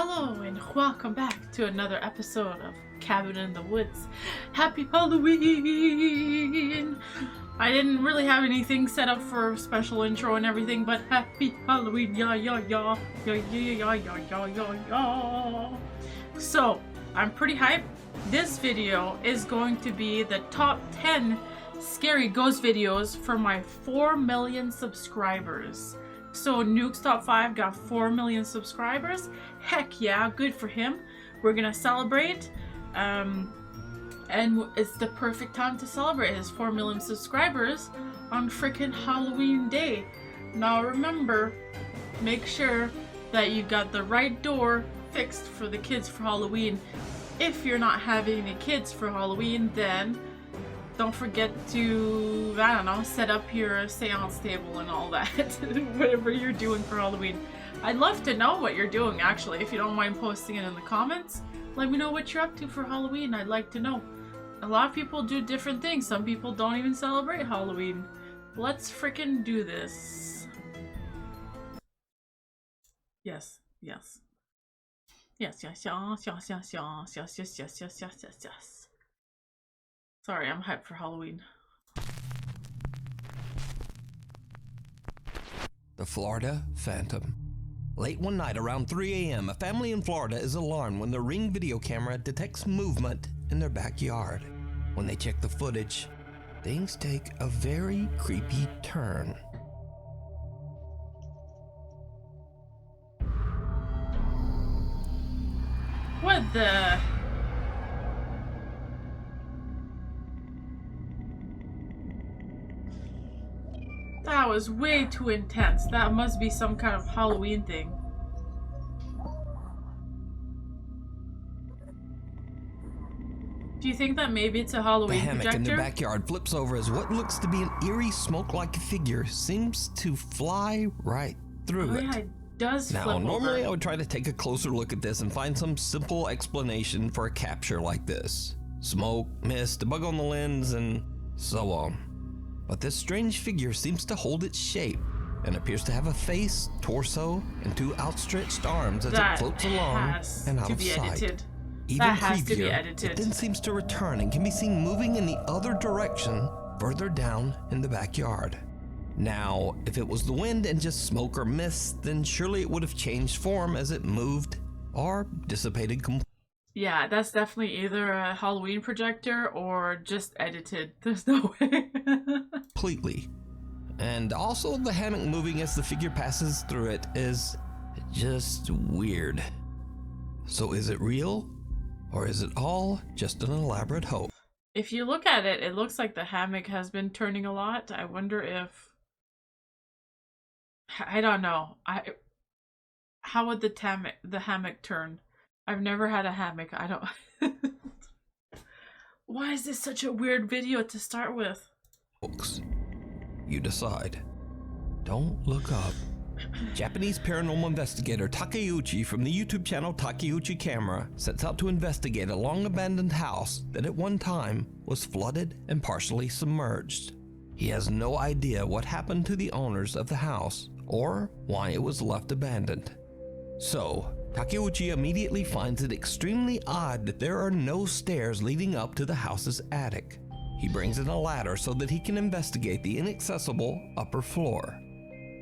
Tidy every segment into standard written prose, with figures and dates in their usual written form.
Hello and welcome back to another episode of Cabin in the Woods. Happy Halloween! I didn't really have anything set up for a special intro and everything, but happy Halloween, yeah, yeah, yeah, yeah, yeah, yeah, yeah, yeah, yeah, yeah. So, I'm pretty hyped. This video is going to be the top 10 scary ghost videos for my 4 million subscribers. So Nuke's Top 5 got 4 million subscribers. Heck yeah, good for him. We're gonna celebrate. And it's the perfect time to celebrate his 4 million subscribers on freaking Halloween day. Now remember, make sure that you got the right door fixed for the kids for Halloween. If you're not having any kids for Halloween, then don't forget to, I don't know, set up your seance table and all that. Whatever you're doing for Halloween. I'd love to know what you're doing, actually. If you don't mind posting it in the comments, let me know what you're up to for Halloween. I'd like to know. A lot of people do different things. Some people don't even celebrate Halloween. Let's freaking do this. Yes, yes. Yes, yes, yes, yes, yes, yes, yes, yes, yes, yes, yes, yes, yes. Sorry, I'm hyped for Halloween. The Florida Phantom. Late one night around 3 a.m., a family in Florida is alarmed when their Ring video camera detects movement in their backyard. When they check the footage, things take a very creepy turn. What the? That was way too intense. That must be some kind of Halloween thing. Do you think that maybe it's a Halloween projector? The hammock projector? in their backyard flips over as what looks to be an eerie smoke-like figure seems to fly right through it. Yeah, it does flip over. Normally I would try to take a closer look at this and find some simple explanation for a capture like this. Smoke, mist, a bug on the lens, and so on. But this strange figure seems to hold its shape and appears to have a face, torso, and 2 outstretched arms as it floats along and out of sight. Even creepier, it then seems to return and can be seen moving in the other direction further down in the backyard. Now, if it was the wind and just smoke or mist, then surely it would have changed form as it moved or dissipated completely. Yeah, that's definitely either a Halloween projector or just edited. There's no way. Completely. And also the hammock moving as the figure passes through it is just weird. So is it real? Or is it all just an elaborate hoax? If you look at it, it looks like the hammock has been turning a lot. I wonder if... I don't know. How would the hammock turn? I've never had a hammock. I don't... Why is this such a weird video to start with? Folks, you decide. Don't look up. Japanese paranormal investigator Takeuchi from the YouTube channel Takeuchi Camera sets out to investigate a long-abandoned house that at one time was flooded and partially submerged. He has no idea what happened to the owners of the house or why it was left abandoned. So, Takeuchi immediately finds it extremely odd that there are no stairs leading up to the house's attic. He brings in a ladder so that he can investigate the inaccessible upper floor.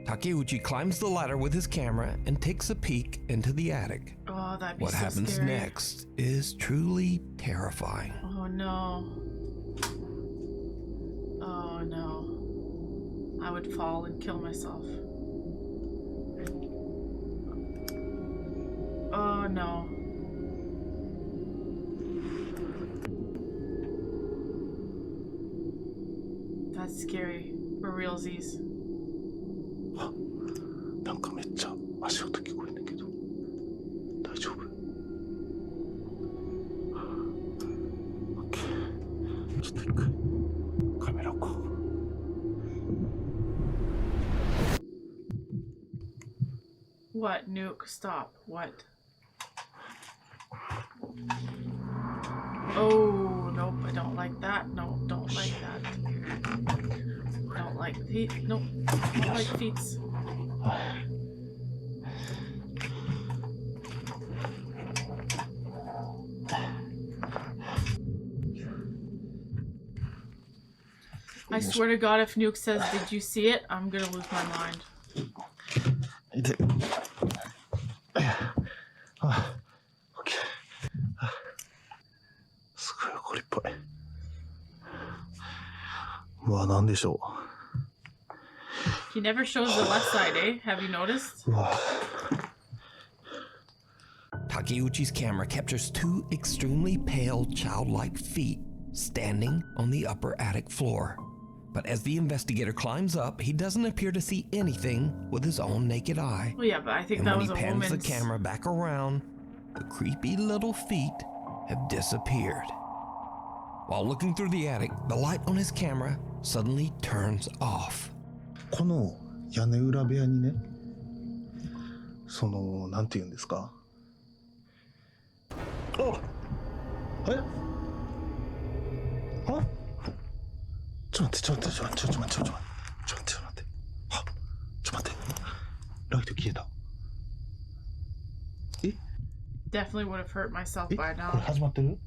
Takeuchi climbs the ladder with his camera and takes a peek into the attic. Oh, that'd be what so happens scary. next is truly terrifying. Oh no. Oh no. I would fall and kill myself. Oh no. That's scary. For realsies. なんかめっちゃ足音聞こえんだけど大丈夫？ OK ちょっと一回カメラ置こう。 What? Nuke, stop. What? Oh, nope, I don't like that. No, don't like that. Don't like feet. Nope, don't like feet. I swear to God, if Nuke says, "Did you see it?" I'm gonna lose my mind. 痛い。あ、オッケー。すごい怒りっぽい。うわ、なんでしょ He never shows the left side, eh? Have you noticed? う。うわ。Takeuchi's camera captures two extremely pale, childlike feet standing on the upper attic floor. But as the investigator climbs up, he doesn't appear to see anything with his own naked eye. Well, yeah, but I think And that when was he a pans the woman's. camera back around, the creepy little feet have disappeared. While looking through the attic, the light on his camera suddenly turns off. この屋根裏部屋にね、なんて言うんですか。あ、え？あ？ちょっと待って。あ、ちょっと待って。ライト消えた。え？ Definitely would have hurt myself え？ by これ now. 始まってる？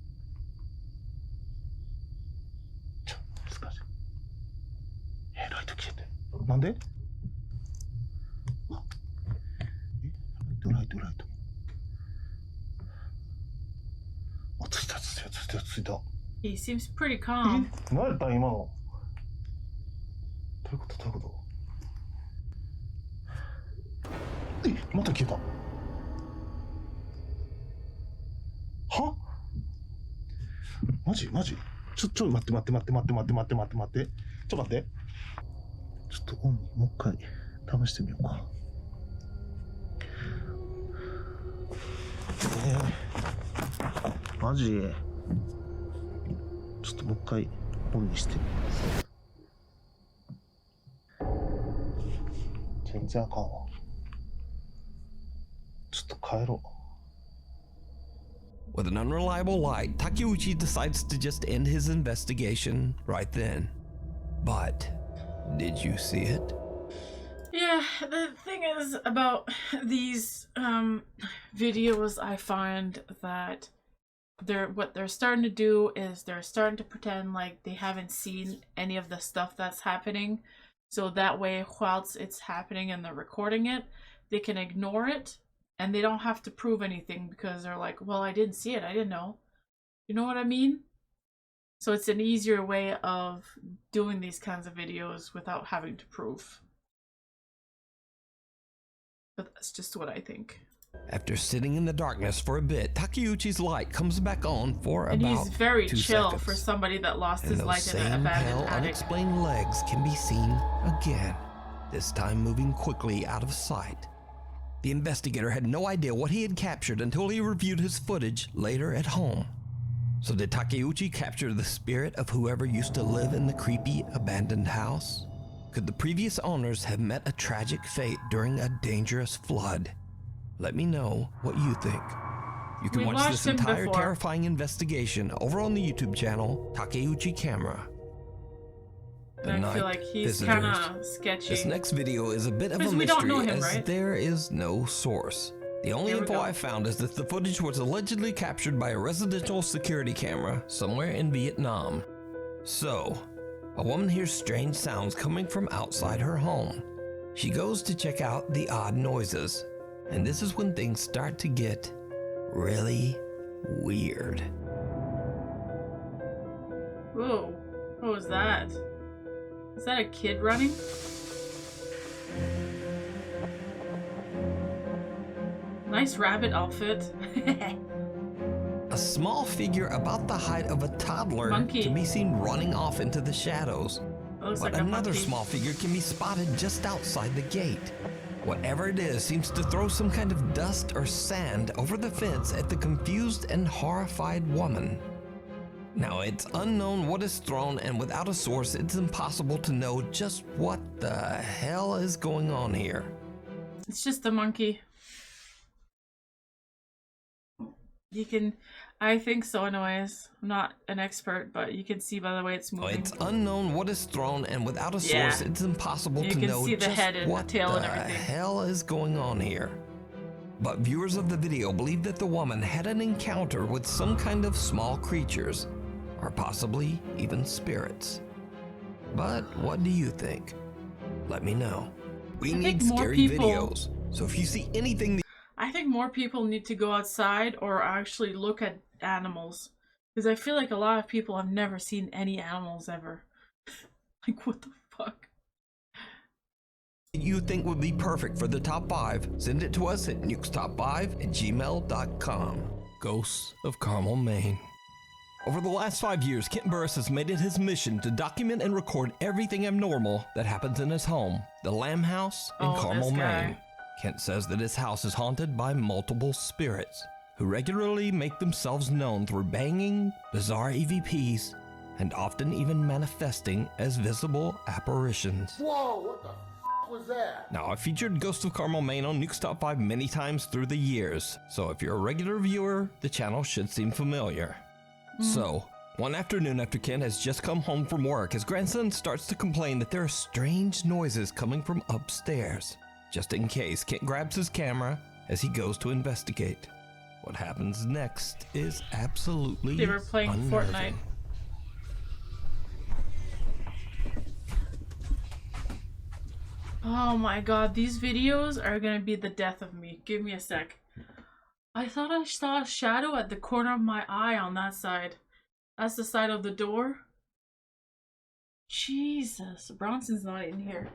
難しい。ライト消えてる。なんで？あ、ライト。あ、ついた。He seems pretty calm. 何やったん今の？どういうこと？また消えた。は？マジ？ちょっと待って。ちょっと待って。ちょっとオンにもう一回試してみようか。マジ？ちょっともう一回オンにしてみます。全然あかんわ。ちょっと帰ろう。With an unreliable light, Takeuchi decides to just end his investigation right then. But did you see it? Yeah, the thing is about these videos, I find that what they're starting to do is they're starting to pretend like they haven't seen any of the stuff that's happening. So that way, whilst it's happening and they're recording it, they can ignore it and they don't have to prove anything because they're like, well, I didn't see it. I didn't know. You know what I mean? So it's an easier way of doing these kinds of videos without having to prove. But that's just what I think. After sitting in the darkness for a bit, Takeuchi's light comes back on for And about he's very 2 chill seconds. for somebody that lost And his those light in an same abandoned pale, attic. unexplained legs can be seen again, this time moving quickly out of sight. The investigator had no idea what he had captured until he reviewed his footage later at home. So did Takeuchi capture the spirit of whoever used to live in the creepy abandoned house? Could the previous owners have met a tragic fate during a dangerous flood? Let me know what you think. You can We watch watched this him entire before. terrifying investigation over on the YouTube channel Takeuchi Camera. And I feel like he's kind of sketchy. This next video is a bit of a Because we don't mystery know him, as right? there is no source. The only Here we info go. I found is that the footage was allegedly captured by a residential security camera somewhere in Vietnam. So, a woman hears strange sounds coming from outside her home. She goes to check out the odd noises, and this is when things start to get really weird. Whoa, what was that? Is that a kid running? Nice rabbit outfit. A small figure about the height of a toddler Monkey. can be seen running off into the shadows. Looks But like a another monkey. small figure can be spotted just outside the gate. Whatever it is seems to throw some kind of dust or sand over the fence at the confused and horrified woman. Now, it's unknown what is thrown, and without a source, it's impossible to know just what the hell is going on here. It's just a monkey. You can, I think so anyways. I'm not an expert, but you can see by the way it's moving. It's unknown what is thrown, and without a source, Yeah. it's impossible You to can know see the just head and the what tail and the everything. hell is going on here. But viewers of the video believe that the woman had an encounter with some kind of small creatures, or possibly even spirits. But what do you think? Let me know. We I need think more scary people- videos, so if you see anything that I think more people need to go outside or actually look at animals. Because I feel like a lot of people have never seen any animals ever. Like, what the fuck? you think would be perfect for the top 5, send it to us at nukestop5@gmail.com. Ghosts of Carmel, Maine. Over the last 5 years, Kent Burris has made it his mission to document and record everything abnormal that happens in his home, the Lamb House in Oh, Carmel, this guy. Maine. Kent says that his house is haunted by multiple spirits who regularly make themselves known through banging, bizarre EVPs, and often even manifesting as visible apparitions. Whoa, what the f was that? Now, I've featured Ghosts of Carmel, Maine on Nuke's Top 5 many times through the years, so if you're a regular viewer, the channel should seem familiar. So, one afternoon after Ken has just come home from work, his grandson starts to complain that there are strange noises coming from upstairs. Just in case, Kent grabs his camera as he goes to investigate. What happens next is absolutely They were playing unnerving. Fortnite. Oh my god, these videos are gonna be the death of me. Give me a sec. I thought I saw a shadow at the corner of my eye on that side. That's the side of the door. Jesus, Bronson's not in here.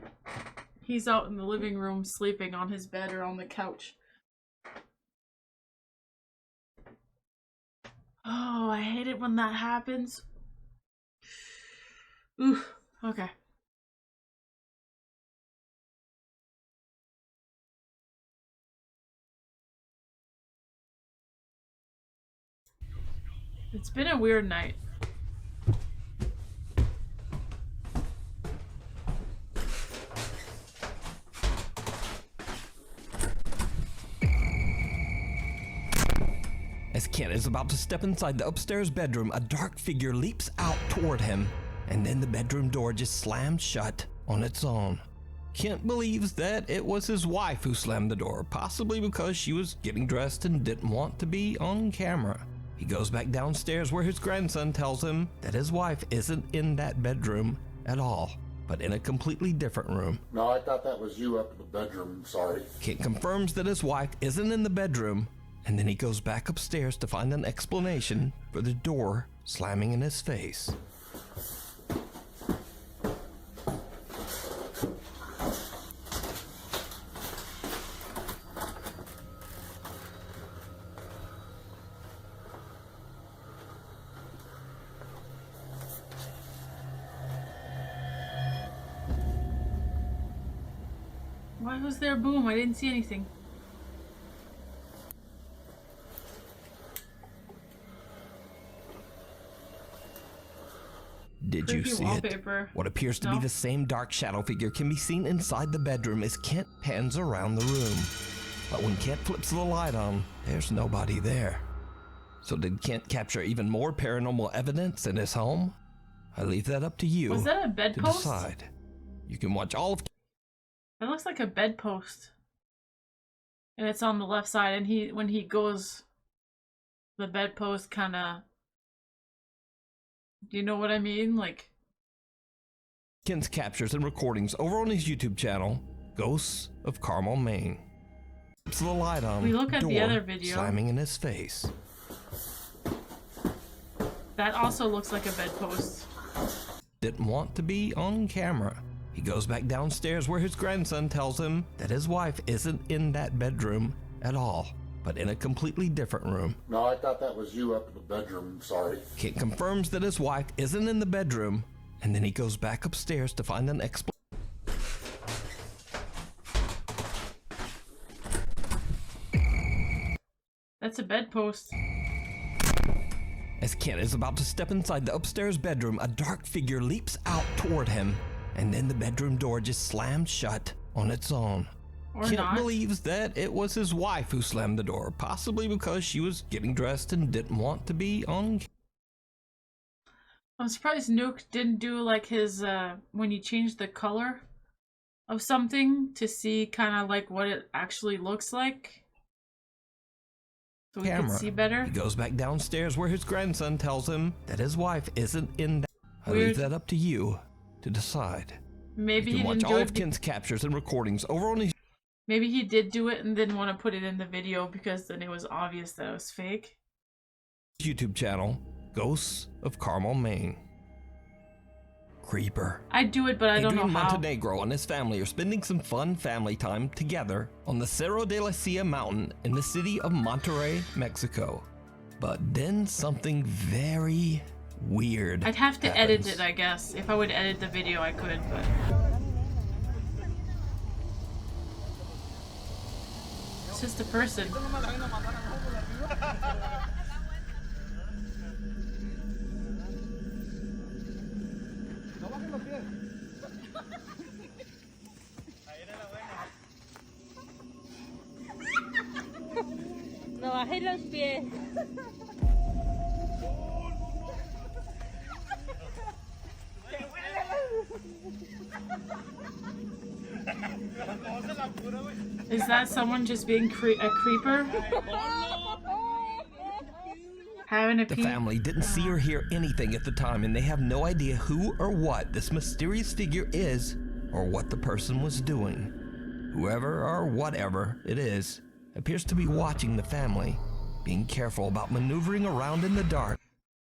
He's out in the living room sleeping on his bed or on the couch. Oh, I hate it when that happens. Ooh, okay. It's been a weird night. As Ken is about to step inside the upstairs bedroom, a dark figure leaps out toward him, and then the bedroom door just slams shut on its own. Kent believes that it was his wife who slammed the door, possibly because she was getting dressed and didn't want to be on camera. He goes back downstairs where his grandson tells him that his wife isn't in that bedroom at all, but in a completely different room. No, I thought that was you up in the bedroom. Sorry. Kent confirms that his wife isn't in the bedroom, and then he goes back upstairs to find an explanation for the door slamming in his face. Why was there a boom? I didn't see anything. Did you Creepy see wallpaper. it? What appears to be No. the same dark shadow figure can be seen inside the bedroom as Kent pans around the room. But when Kent flips the light on, there's nobody there. So did Kent capture even more paranormal evidence in his home? I leave that up to you Was that a to bedpost? decide. You can watch all of It looks like a bedpost. And it's on the left side, and when he goes, the bedpost kinda, do you know what I mean? Like, Kent's captures and recordings over on his YouTube channel, Ghosts of Carmel, Maine. Flips the light on, We look at the door other video. slamming in his face. that also looks like a bedpost. Didn't want to be on camera. He goes back downstairs where his grandson tells him that his wife isn't in that bedroom at all, but in a completely different room. No, I thought that was you up in the bedroom. Sorry. Kent confirms that his wife isn't in the bedroom, and then he goes back upstairs to find an explanation. That's a bedpost. As Kent is about to step inside the upstairs bedroom, a dark figure leaps out toward him, and then the bedroom door just slams shut on its own. Or Kent not. believes that it was his wife who slammed the door, possibly because she was getting dressed and didn't want to be on camera. I'm surprised Nuke didn't do like his, when he changed the color of something to see kind of like what it actually looks like. So we can see better. He goes back downstairs where his grandson tells him that his wife isn't in that. I Weird. leave that up to you to decide. Maybe You he can watch didn't do all it. of Ken's captures and recordings over on his Maybe he did do it and didn't want to put it in the video because then it was obvious that it was fake. YouTube channel, Ghosts of Carmel, Maine. Creeper. I'd do it, but I don't know Adrian how. Montenegro and his family are spending some fun family time together on the Cerro de la Silla mountain in the city of Monterrey, Mexico. But then something very weird I'd have to edit happens. it, I guess. If I would edit the video, I could, but... It's just a person. No, bajé los pies. Is that someone just being a creeper? Having a The peek? family didn't see or hear anything at the time, and they have no idea who or what this mysterious figure is or what the person was doing. Whoever or whatever it is appears to be watching the family, being careful about maneuvering around in the dark.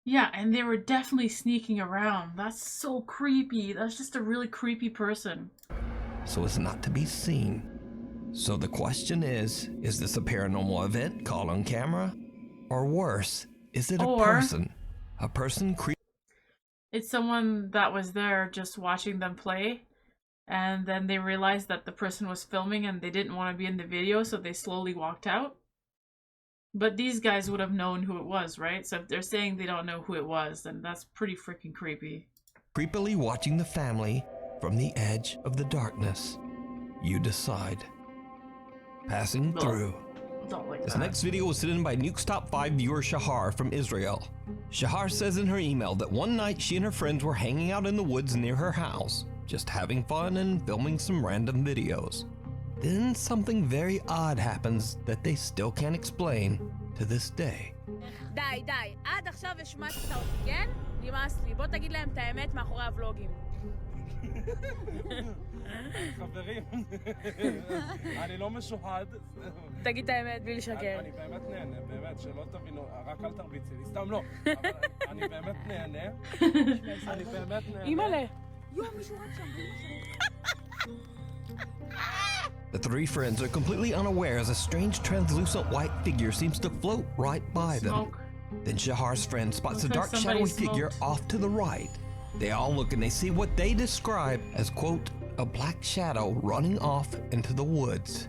Yeah, and they were definitely sneaking around. That's so creepy. That's just a really creepy person. So as not to be seen. So the question is this a paranormal event caught on camera? Or worse, is it a Or- person? A person It's someone that was there just watching them play, and then they realized that the person was filming and they didn't want to be in the video, so they slowly walked out. But these guys would have known who it was, right? So if they're saying they don't know who it was, then that's pretty freaking creepy. creepily watching the family from the edge of the darkness. You decide. Passing Ugh. through. Don't like This that. next video was sent in by Nuke's Top 5 viewer Shahar from Israel. Shahar says in her email that one night she and her friends were hanging out in the woods near her house, just having fun and filming some random videos. Then something very odd happens that they still can't explain to this day. די, די. עד עכשיו השמצת אותי, כן? נמאס לי. בוא תגיד להם את האמת מאחורי הוולוגים. חברים, אני לא משוחד. תגיד את האמת בלי לשקר. אני באמת נהנה, באמת, שלא תבינו, רק אל תרביצי לי, סתם לא. אבל אני באמת נהנה. אני באמת נהנה. אימא'לה. The three friends are completely unaware as a strange translucent white figure seems to float right by them. Smoke. Then Shahar's friend spots a Looks like dark somebody shadowy figure smoked. off to the right. They all look and they see what they describe as, quote, a black shadow running off into the woods.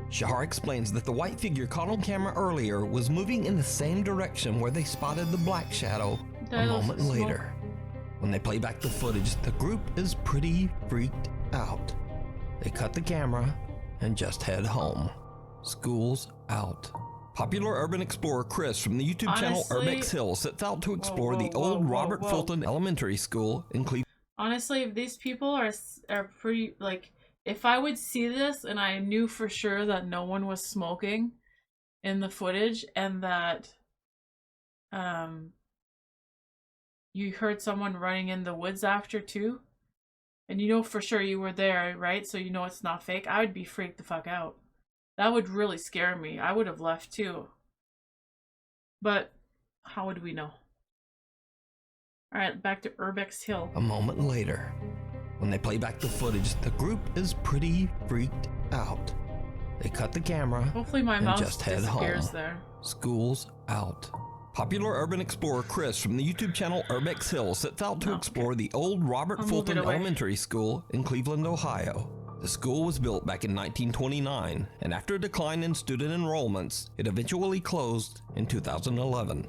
Shahar explains that the white figure caught on camera earlier was moving in the same direction where they spotted the black shadow a That was moment smoke. later. When they play back the footage, the group is pretty freaked out. They cut the camera and just head home. School's out. Popular urban explorer Chris from the YouTube channel Honestly- Urbex Hill sets out to explore the whoa, old whoa, Robert whoa. Fulton Elementary School in Cleveland. Honestly, if these people are pretty, like, if I would see this and I knew for sure that no one was smoking in the footage and that you heard someone running in the woods after too, and you know for sure you were there, right? So you know it's not fake, I would be freaked the fuck out. That would really scare me. I would have left too. But how would we know? Alright, back to Urbex Hill. A moment later, when they play back the footage, the group is pretty freaked out. They cut the camera Hopefully my and mouse just head disappears home. there. School's out. Popular urban explorer Chris from the YouTube channel Urbex Hill sets out to Oh, explore the old Robert I'll move Fulton it away. Elementary School in Cleveland, Ohio. The school was built back in 1929, and after a decline in student enrollments, it eventually closed in 2011.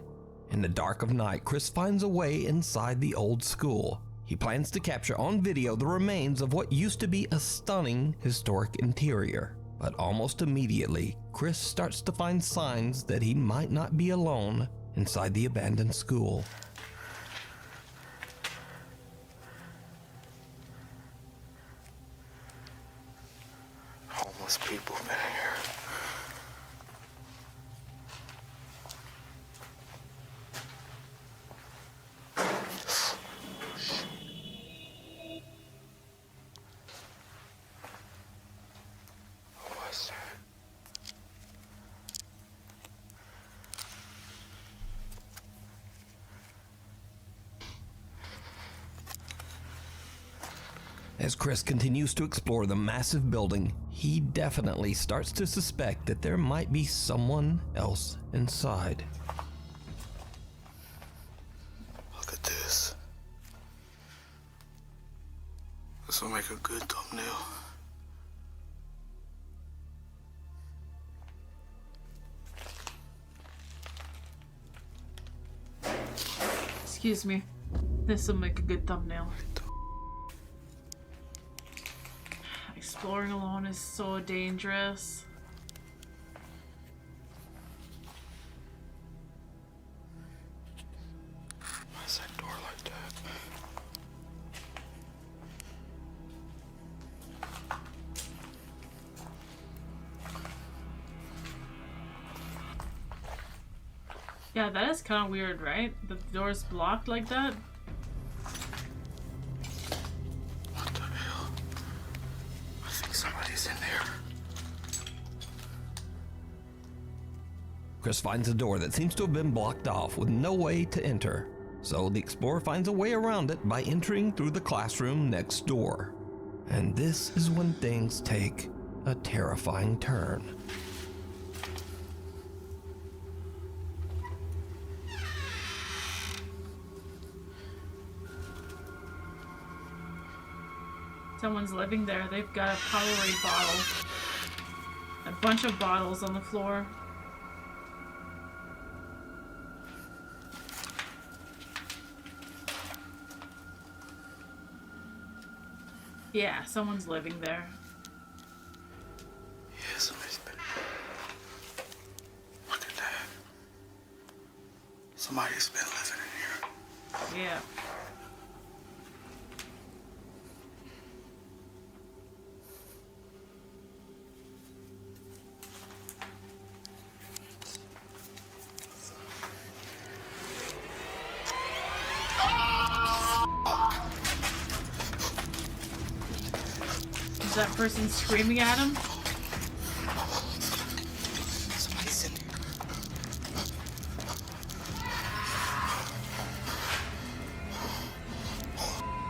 In the dark of night, Chris finds a way inside the old school. He plans to capture on video the remains of what used to be a stunning historic interior. But almost immediately, Chris starts to find signs that he might not be alone inside the abandoned school. Homeless people been here. As Chris continues to explore the massive building, he definitely starts to suspect that there might be someone else inside. Look at this. This will make a good thumbnail. Excuse me. This will make a good thumbnail. Exploring alone is so dangerous. Why is that door like that? Yeah, that is kind of weird, right? The door's blocked like that. What the hell? I think somebody's in there. Chris finds a door that seems to have been blocked off with no way to enter. So the explorer finds a way around it by entering through the classroom next door. And this is when things take a terrifying turn. Someone's living there. They've got a Powerade bottle. A bunch of bottles on the floor. Yeah, someone's living there. Yeah, somebody's been. Look at that. Somebody's been living in here. Yeah. Is that person screaming at him? Somebody's in here.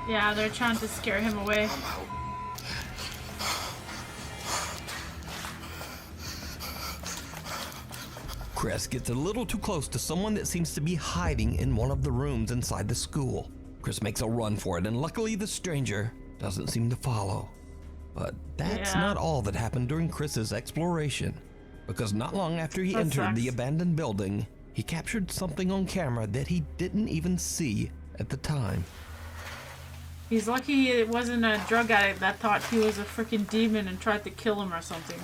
Yeah, they're trying to scare him away. I'm out. Chris gets a little too close to someone that seems to be hiding in one of the rooms inside the school. Chris makes a run for it, and luckily the stranger doesn't seem to follow. But that's Yeah. not all that happened during Chris's exploration, because not long after he That entered the sucks. abandoned building, he captured something on camera that he didn't even see at the time. He's lucky it wasn't a drug addict that thought he was a freaking demon and tried to kill him or something.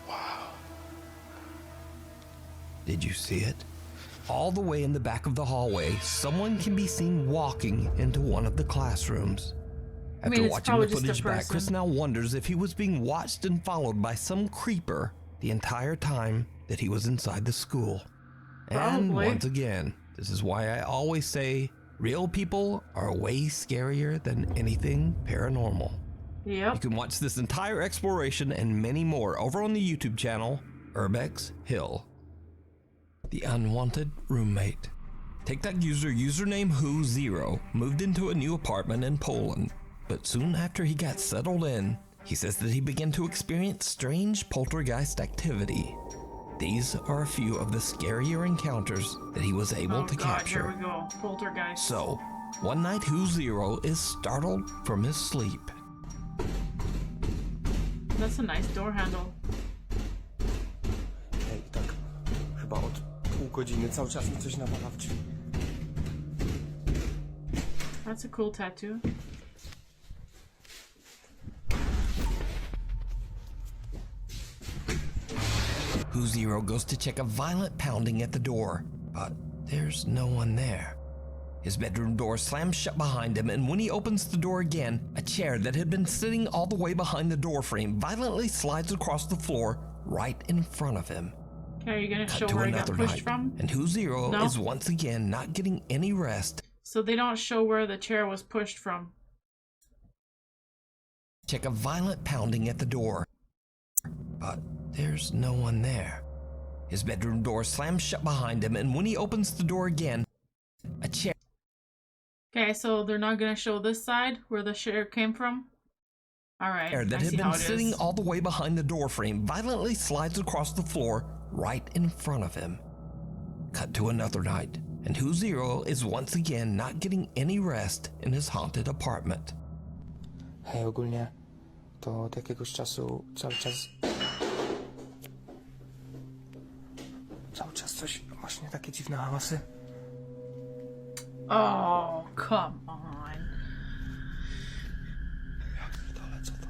Wow. Did you see it? All the way in the back of the hallway, someone can be seen walking into one of the classrooms. I mean, After it's watching probably the just a footage back, Chris person. now wonders if he was being watched and followed by some creeper the entire time that he was inside the school. And Probably. once again, this is why I always say real people are way scarier than anything paranormal. Yep. You can watch this entire exploration and many more over on the YouTube channel, Urbex Hill. The unwanted roommate. TikTok user username Who0 moved into a new apartment in Poland, but soon after he got settled in, he says that he began to experience strange poltergeist activity. These are a few of the scarier encounters that he was able Oh to god, capture. here we go. Poltergeist. So, one night Who0 is startled from his sleep. That's a nice door handle. Ej, tak chyba od pół godziny cały czas mi coś nawala w drzwi. That's a cool tattoo. Who0 goes to check a violent pounding at the door, but there's no one there. His bedroom door slams shut behind him, and when he opens the door again, a chair that had been sitting all the way behind the door frame violently slides across the floor right in front of him. Okay, are you gonna show Cut to where he got another pushed night, from? and Who0 No? is once again not getting any rest. So they don't show where the chair was pushed from. Check a violent pounding at the door, but there's no one there. His bedroom door slams shut behind him, and when he opens the door again, a chair Okay, so they're not gonna show this side where the chair came from? Alright, I that see had been how it sitting is. all the way behind the door frame violently slides across the floor right in front of him. Cut to another night, and Who Zero is once again not getting any rest in his haunted apartment. Hej, ogólnie to od jakiegoś czasu cały czas coś, właśnie takie dziwne hałasy. Oh, come on. Ja pierdolę, co to?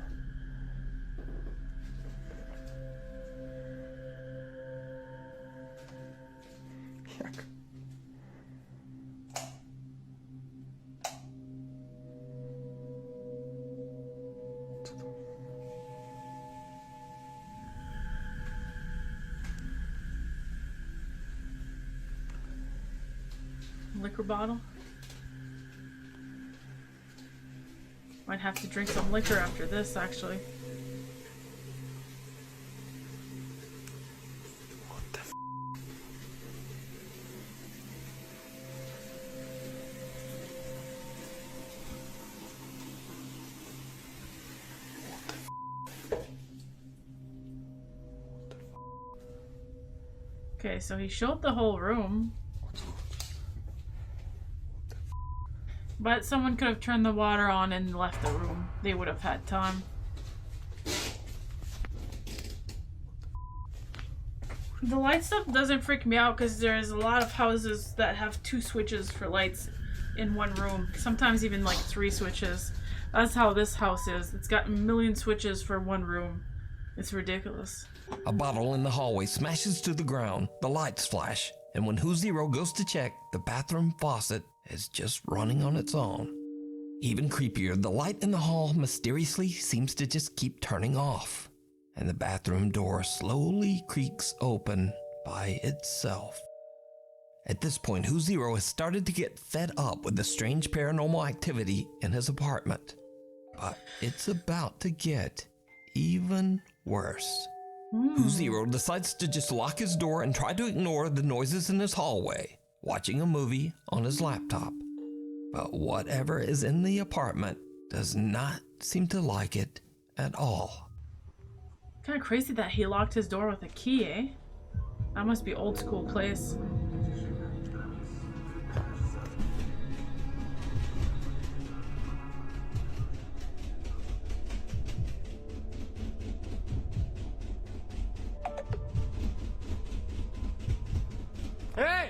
Jak? Co to? Liquor bottle? Might have to drink some liquor after this, actually. What the f***? Okay, so he showed the whole room. But someone could have turned the water on and left the room. They would have had time. The light stuff doesn't freak me out because there's a lot of houses that have 2 switches for lights in one room. Sometimes even like 3 switches. That's how this house is. It's got a million switches for one room. It's ridiculous. A bottle in the hallway smashes to the ground, the lights flash, and when Who Zero goes to check, the bathroom faucet is just running on its own. Even creepier, the light in the hall mysteriously seems to just keep turning off, and the bathroom door slowly creaks open by itself. At this point, Who Zero has started to get fed up with the strange paranormal activity in his apartment. But it's about to get even worse. Who Zero decides to just lock his door and try to ignore the noises in his hallway, watching a movie on his laptop. But whatever is in the apartment does not seem to like it at all. Kind of crazy that he locked his door with a key, eh? That must be old school place. Hej!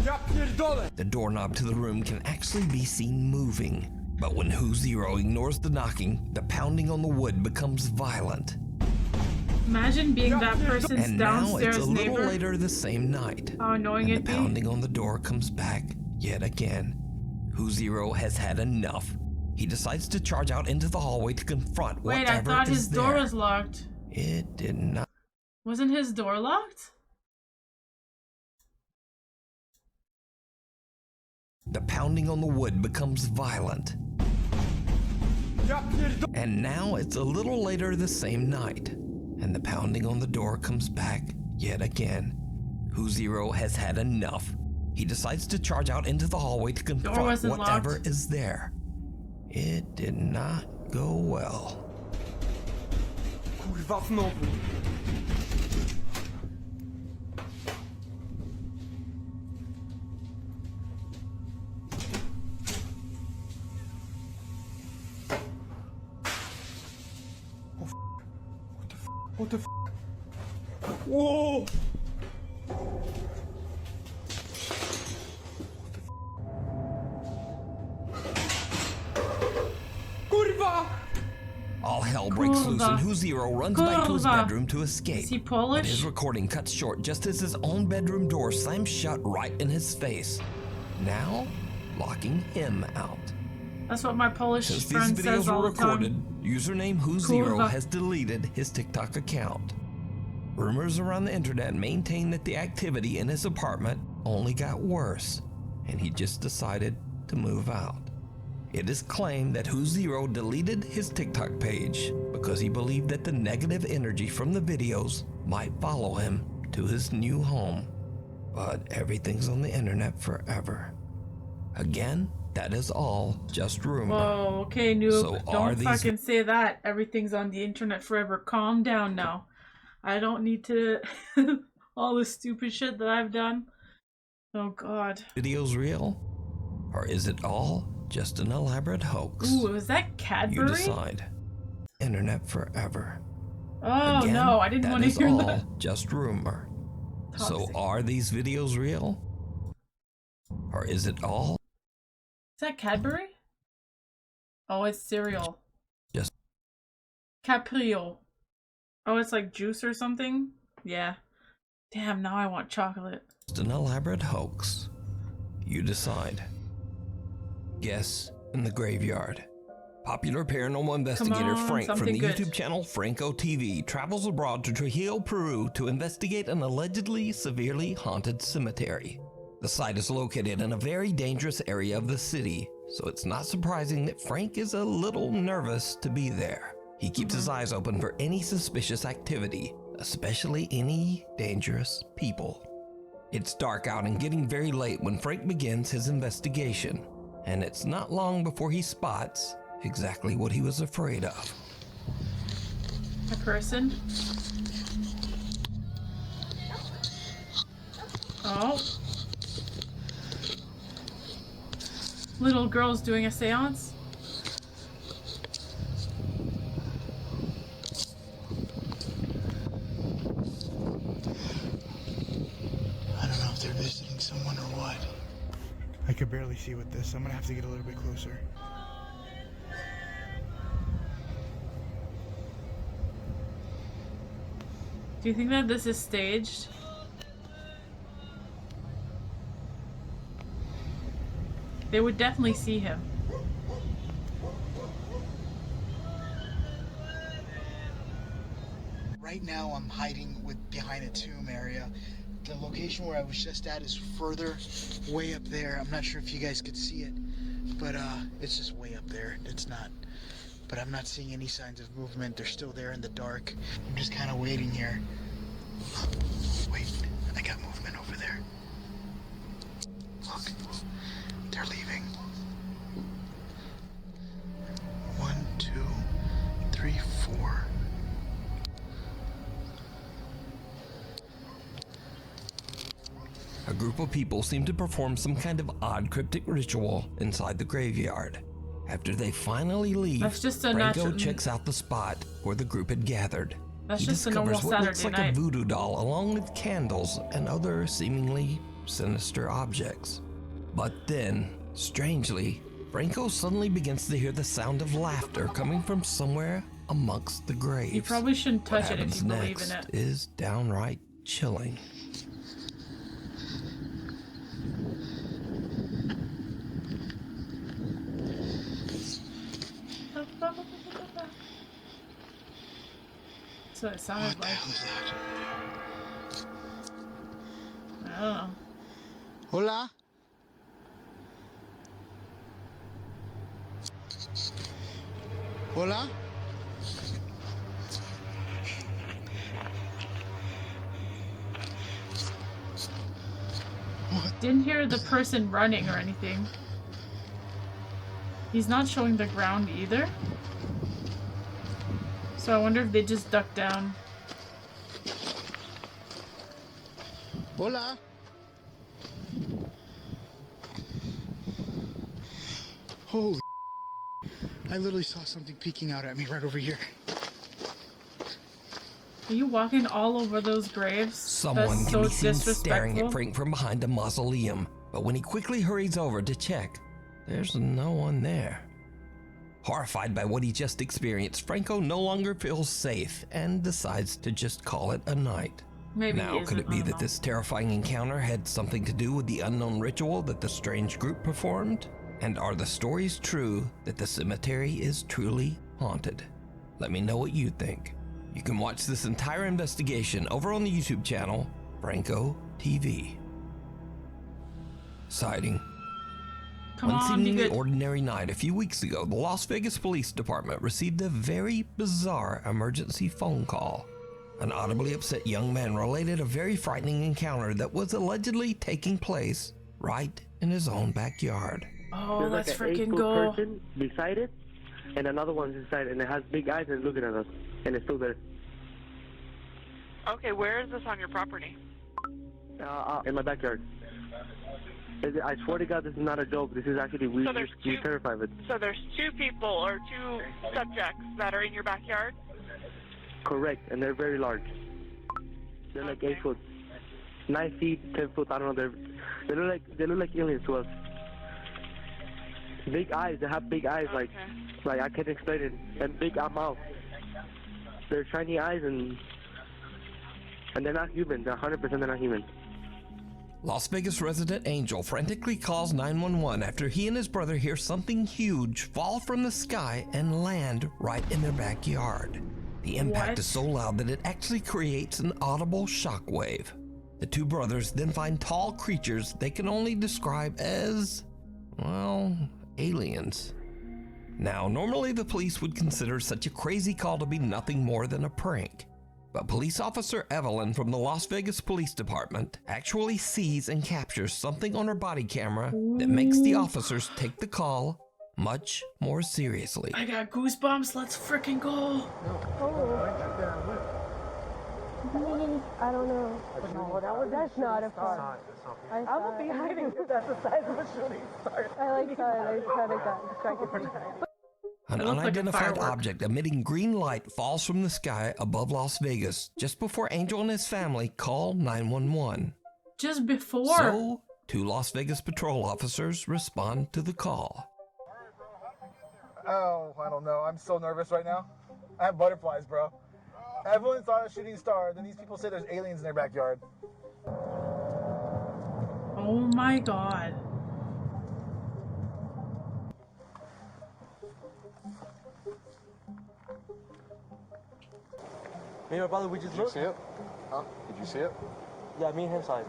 Ja pierdolę! The doorknob to the room can actually be seen moving, but when Who Zero ignores the knocking, the pounding on the wood becomes violent. Imagine being that person's And now it's downstairs a little neighbor. later the same night, How annoying and it'd the be. pounding on the door comes back yet again. Who Zero has had enough. He decides to charge out into the hallway to confront Wait, whatever I thought is his door there. was locked. It did not. Wasn't his door locked? The pounding on the wood becomes violent. Ja pierdolę! And now it's a little later the same night, and the pounding on the door comes back yet again. Who Zero has had enough. He decides to charge out into the hallway to confront wasn't whatever locked. is there. It did not go well. Kurwa, znowu! What the f? Whoa! Kurwa! All hell breaks loose and Kurwa. Who Zero runs back to his Kurva. bedroom to escape. Is he But Polish? his recording cuts short just as his own bedroom door slams shut right in his face, now locking him out. That's what my Polish Since these friend videos says were all the recorded, time. username Who Zero Kurva. has deleted his TikTok account. Rumors around the internet maintain that the activity in his apartment only got worse, and he just decided to move out. It is claimed that Who Zero deleted his TikTok page because he believed that the negative energy from the videos might follow him to his new home, but everything's on the internet forever. Again, that is all just rumor. Whoa, okay, noob. So are Don't these- fucking say that. Everything's on the internet forever. Calm down now. I don't need to... all the stupid shit that I've done. Oh, God. Videos real? Or is it all just an elaborate hoax? Ooh, was that You Cadbury? decide. Internet forever. Oh, Again, no, I didn't that want to is hear all that. just rumor. So Toxic. are these videos real? Or is it all Is that Cadbury? Oh, it's cereal. Just- Caprio. Oh, it's like juice or something? Yeah. Damn, now I want chocolate. just an elaborate hoax? You decide. Guess in the graveyard. Popular paranormal investigator on, Frank from something the good. YouTube channel Franco TV travels abroad to Trujillo, Peru to investigate an allegedly severely haunted cemetery. The site is located in a very dangerous area of the city, so it's not surprising that Frank is a little nervous to be there. He keeps his eyes open for any suspicious activity, especially any dangerous people. It's dark out and getting very late when Frank begins his investigation, and it's not long before he spots exactly what he was afraid of. A person? Oh. Little girl's doing a seance? I don't know if they're visiting someone or what. I could barely see with this. I'm gonna have to get a little bit closer. Do you think that this is staged? They would definitely see him. Right now, I'm hiding behind a tomb area. The location where I was just at is further way up there. I'm not sure if you guys could see it, but it's just way up there. It's not. But I'm not seeing any signs of movement. They're still there in the dark. I'm just kind of waiting here. Wait, I got movement over there. Look, they're leaving. 1, 2, 3, 4. A group of people seem to perform some kind of odd cryptic ritual inside the graveyard. After they finally leave, That's just a Franco natural- checks out the spot where the group had gathered. That's He just a discovers normal what looks Saturday like night. a voodoo doll along with candles and other seemingly sinister objects. But then, strangely, Franco suddenly begins to hear the sound of laughter coming from somewhere amongst the graves. You probably shouldn't touch What it if happens you believe next in it. is downright chilling. So it sounded What the like. hell is that? I don't know. Hola? Hola? Didn't hear the person running or anything. He's not showing the ground either. So I wonder if they just ducked down. Hola? Holy I literally saw something peeking out at me right over here. Are you walking all over those graves? Someone That's can so be seen staring disrespectful. at Frank from behind a mausoleum, but when he quickly hurries over to check, there's no one there. Horrified by what he just experienced, Franco no longer feels safe and decides to just call it a night. Maybe Now, he could it isn't, I be don't that know. this terrifying encounter had something to do with the unknown ritual that the strange group performed? And are the stories true that the cemetery is truly haunted? Let me know what you think. You can watch this entire investigation over on the YouTube channel, Franco TV. Sighting. Come One on, be seemingly good. ordinary night a few weeks ago, the Las Vegas Police Department received a very bizarre emergency phone call. An audibly upset young man related a very frightening encounter that was allegedly taking place right in his own backyard. Oh, There's let's like an freaking 8-foot go. person beside it, and another one's inside, and it has big eyes and it's looking at us, and it's still there. Okay, where is this on your property? In my backyard. I swear to God, this is not a joke. This is actually So there's we're terrified of it. So there's 2 people or 2 subjects that are in your backyard? Correct, and they're very large. They're like 8 foot, 9 feet, 10 foot. I don't know. They look like aliens to us. Big eyes. They have big eyes, like I can't explain it. And big mouth. They're shiny eyes, and they're not human. They're 100% they're not human. Las Vegas resident Angel frantically calls 911 after he and his brother hear something huge fall from the sky and land right in their backyard. The impact is so loud that it actually creates an audible shockwave. The 2 brothers then find tall creatures they can only describe as, well, aliens. Now, normally the police would consider such a crazy call to be nothing more than a prank. But police officer Evelyn from the Las Vegas Police Department actually sees and captures something on her body camera that makes the officers take the call much more seriously. I got goosebumps. Let's freaking go. I don't know. No, that's not a fun. I will be hiding if that's the size of a shooting star. I kind of got distracted. An unidentified object emitting green light falls from the sky above Las Vegas just before Angel and his family call 911. Just before. So, 2 Las Vegas patrol officers respond to the call. Oh, I don't know. I'm so nervous right now. I have butterflies, bro. Everyone saw a shooting star, then these people say there's aliens in their backyard. Oh my god. Me and my brother, we just Did you see it? Huh? Did you see it? Yeah, me and him saw it.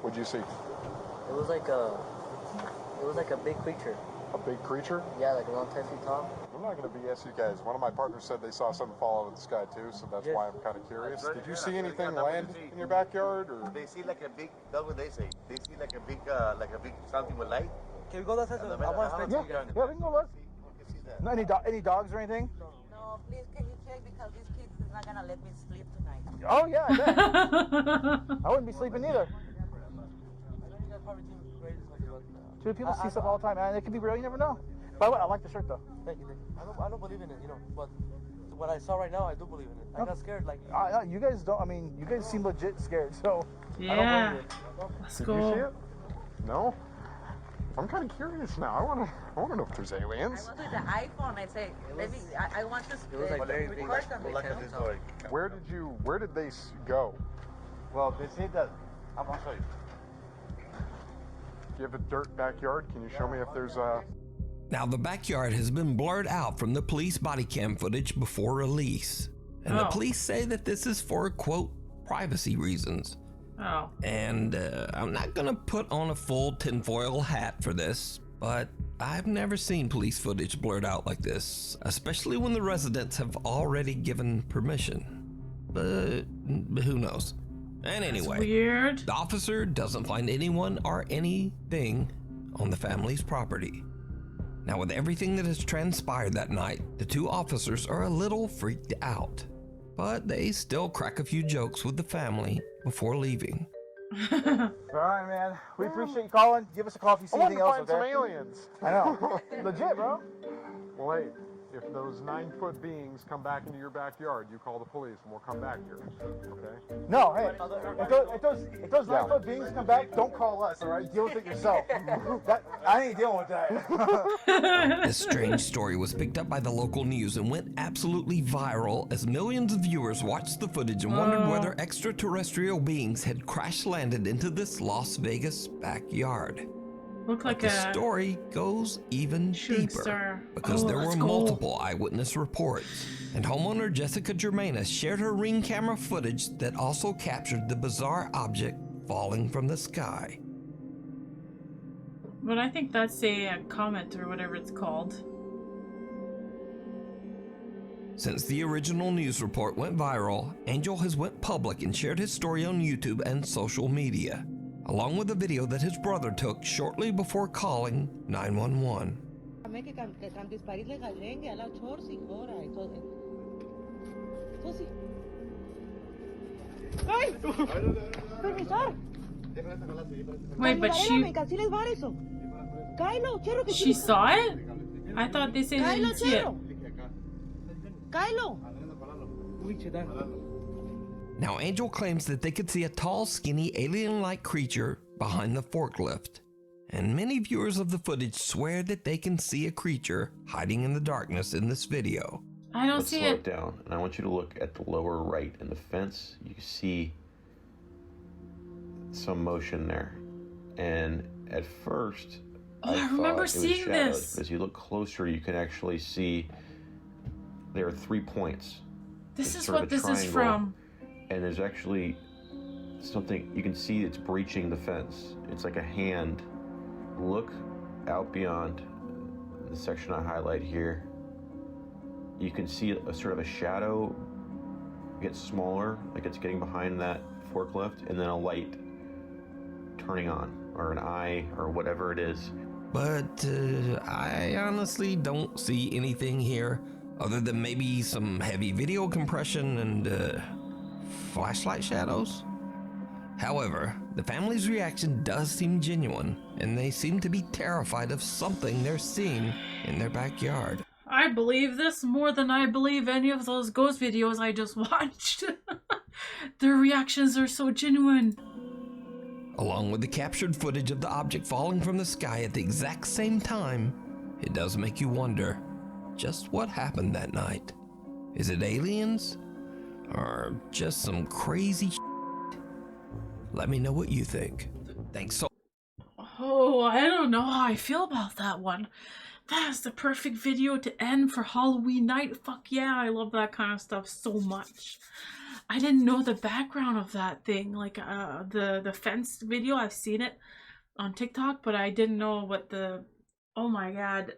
What'd you see? It was like a big creature. A big creature? Yeah, like around 10 feet tall. I'm not going to BS you guys. One of my partners said they saw something fall out of the sky too, so that's why I'm kind of curious. Did you see anything land in your backyard, or? They see like a big. That's what they say. They see like a big something with light. Can we go that side? I want to Yeah, we can go look. No, any dogs or anything? No, please, can you check because these kids is not gonna let me sleep tonight. Oh yeah, I bet. I wouldn't be sleeping either. Dude, people see stuff all the time, man. It could be real. You never know. By the way, I like the shirt though. Thank you. I don't believe in it, but what I saw right now, I do believe in it. I got scared, like. You guys don't. I mean, you guys seem legit scared, so. Yeah. I don't believe it. Let's Did go. you see it? No. I'm kind of curious now. I want to know if there's aliens. I was with the iPhone. I say, I want to record something. Where did they go? Well, they say that. I'm gonna show you. Do you have a dirt backyard? Can you show me if there's a... Now, the backyard has been blurred out from the police body cam footage before release. And the police say that this is for, quote, privacy reasons. Oh. And I'm not gonna put on a full tinfoil hat for this, but I've never seen police footage blurred out like this, especially when the residents have already given permission. But who knows? And anyway, weird. The officer doesn't find anyone or anything on the family's property. Now, with everything that has transpired that night, the 2 officers are a little freaked out, but they still crack a few jokes with the family before leaving. All right, man. We appreciate you calling. Give us a call if you see anything else. I want to find some aliens. I know. Legit, bro. Well, hey, if those 9-foot beings come back into your backyard, you call the police and we'll come back here. Okay? No, hey, if those 9-foot beings come back, don't call us, all right? Deal with it yourself. I ain't dealing with that. This strange story was picked up by the local news and went absolutely viral as millions of viewers watched the footage and wondered whether extraterrestrial beings had crash landed into this Las Vegas backyard. Look like the story goes even deeper star. because there were multiple eyewitness reports, and homeowner Jessica Germanis shared her Ring camera footage that also captured the bizarre object falling from the sky. But I think that's a comet or whatever it's called. Since the original news report went viral, Angel has went public and shared his story on YouTube and social media, along with a video that his brother took shortly before calling 911. Wait, but she saw it? I thought they said they didn't see it. Now, Angel claims that they could see a tall, skinny, alien-like creature behind the forklift. And many viewers of the footage swear that they can see a creature hiding in the darkness in this video. I don't see it. Let's slow it down, and I want you to look at the lower right in the fence. You see some motion there. And at first, I remember seeing this. But as you look closer, you can actually see there are 3 points. This is what this is from. And there's actually something, you can see it's breaching the fence. It's like a hand. Look out beyond the section I highlight here. You can see a sort of a shadow get smaller, like it's getting behind that forklift, and then a light turning on, or an eye, or whatever it is. But I honestly don't see anything here other than maybe some heavy video compression and flashlight shadows. However, the family's reaction does seem genuine, and they seem to be terrified of something they're seeing in their backyard. I believe this more than I believe any of those ghost videos I just watched. Their reactions are so genuine. Along with the captured footage of the object falling from the sky at the exact same time, it does make you wonder just what happened that night. Is it aliens? Or just some crazy shit? Let me know what you think. Thanks so Oh, I don't know how I feel about that one. That's the perfect video to end for Halloween night. Fuck yeah, I love that kind of stuff so much. I didn't know the background of that thing, like the fence video. I've seen it on TikTok, but I didn't know what the, oh my god,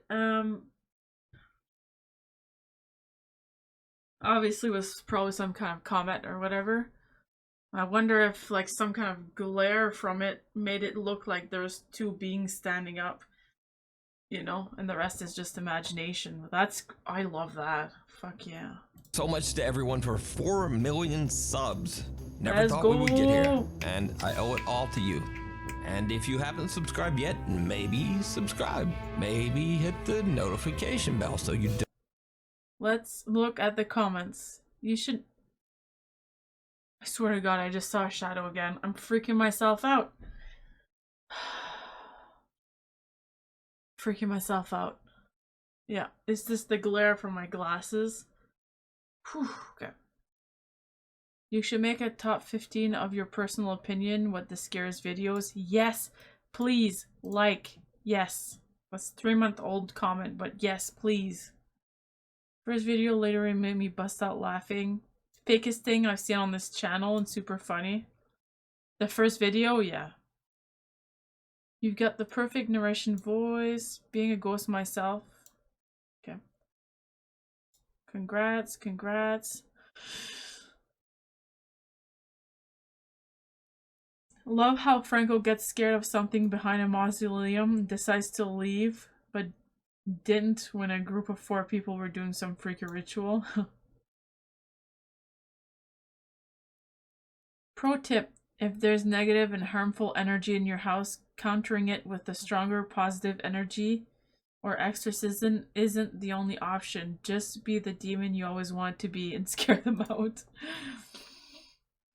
obviously was probably some kind of comet or whatever. I wonder if like some kind of glare from it made it look like there's two beings standing up, you know, and the rest is just imagination. That's, I love that. Fuck yeah. So much to everyone for 4 million subs. Never Let's thought go. we would get here, and I owe it all to you. And if you haven't subscribed yet, maybe subscribe. Maybe hit the notification bell so you don't. Let's look at the comments. You should... I swear to God, I just saw a shadow again. I'm freaking myself out. Freaking myself out. Yeah, is this the glare from my glasses? Whew, okay. You should make a top 15 of your personal opinion what the scares videos. Yes, please. Like, yes. That's a 3-month-old comment, but yes, please. First video later it made me bust out laughing. Fakest thing I've seen on this channel and super funny. The first video, yeah. You've got the perfect narration voice. Being a ghost myself. Okay. Congrats, congrats. Love how Franco gets scared of something behind a mausoleum and decides to leave, but didn't when a group of 4 people were doing some freaky ritual. Pro tip, if there's negative and harmful energy in your house, countering it with a stronger positive energy or exorcism isn't the only option. Just be the demon you always want to be and scare them out.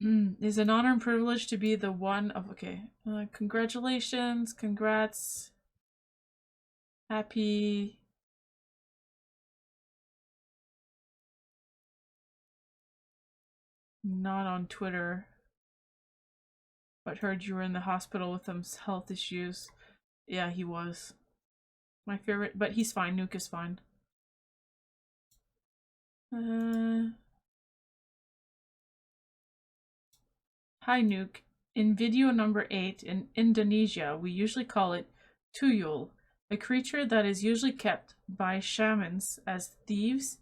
It's an honor and privilege to be the one of... Okay. Congratulations. Congrats. Happy... Not on Twitter. But heard you were in the hospital with some health issues. Yeah, he was. My favorite, but he's fine. Nuke is fine. Hi Nuke. In video number 8, in Indonesia, we usually call it tuyul, a creature that is usually kept by shamans as thieves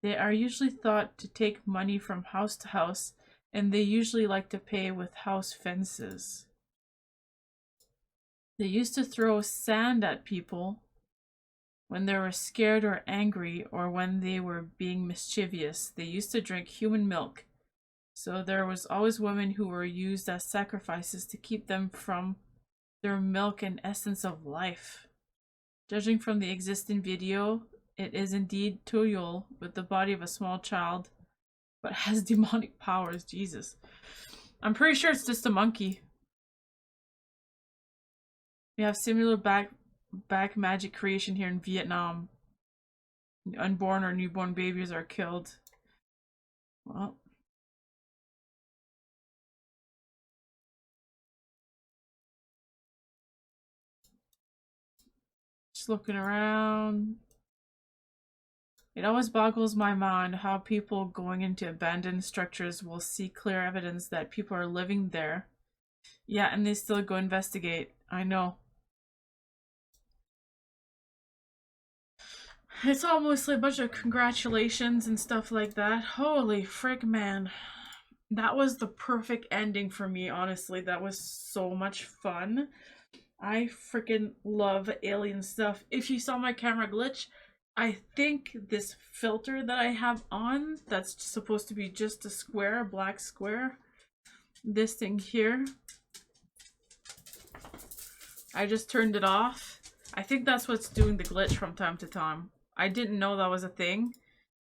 They are usually thought to take money from house to house, and they usually like to pay with house fences. They used to throw sand at people when they were scared or angry, or when they were being mischievous. They used to drink human milk. So there was always women who were used as sacrifices to keep them from their milk and essence of life. Judging from the existing video, it is indeed Tuyul with the body of a small child, but has demonic powers. Jesus. I'm pretty sure it's just a monkey. We have similar back magic creation here in Vietnam. Unborn or newborn babies are killed. Well. Just looking around. It always boggles my mind how people going into abandoned structures will see clear evidence that people are living there. Yeah, and they still go investigate. I know. It's almost like a bunch of congratulations and stuff like that. Holy frick, man. That was the perfect ending for me, honestly. That was so much fun. I freaking love alien stuff. If you saw my camera glitch, I think this filter that I have on, that's supposed to be just a square, a black square. This thing here, I just turned it off. I think that's what's doing the glitch from time to time. I didn't know that was a thing,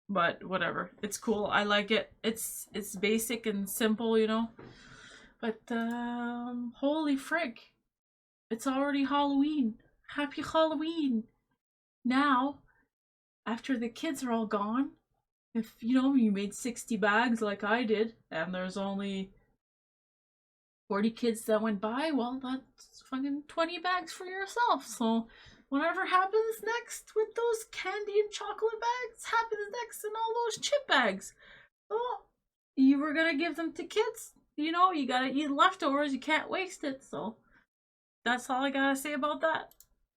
but whatever. It's cool. I like it. It's basic and simple, you know. But holy frick. It's already Halloween. Happy Halloween. Now, after the kids are all gone, if you know you made 60 bags like I did, and there's only 40 kids that went by, well, that's fucking 20 bags for yourself. So whatever happens next with those candy and chocolate bags happens next in all those chip bags. Oh, you were gonna give them to kids. You know, you gotta eat leftovers. You can't waste it. So that's all I gotta say about that.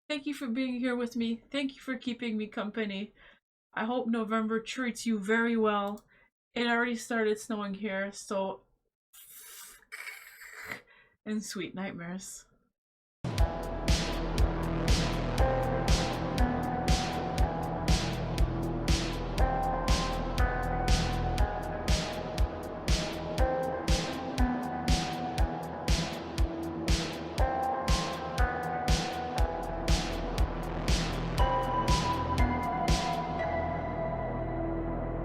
Thank you for being here with me. Thank you for keeping me company. I hope November treats you very well. It already started snowing here, so... and sweet nightmares.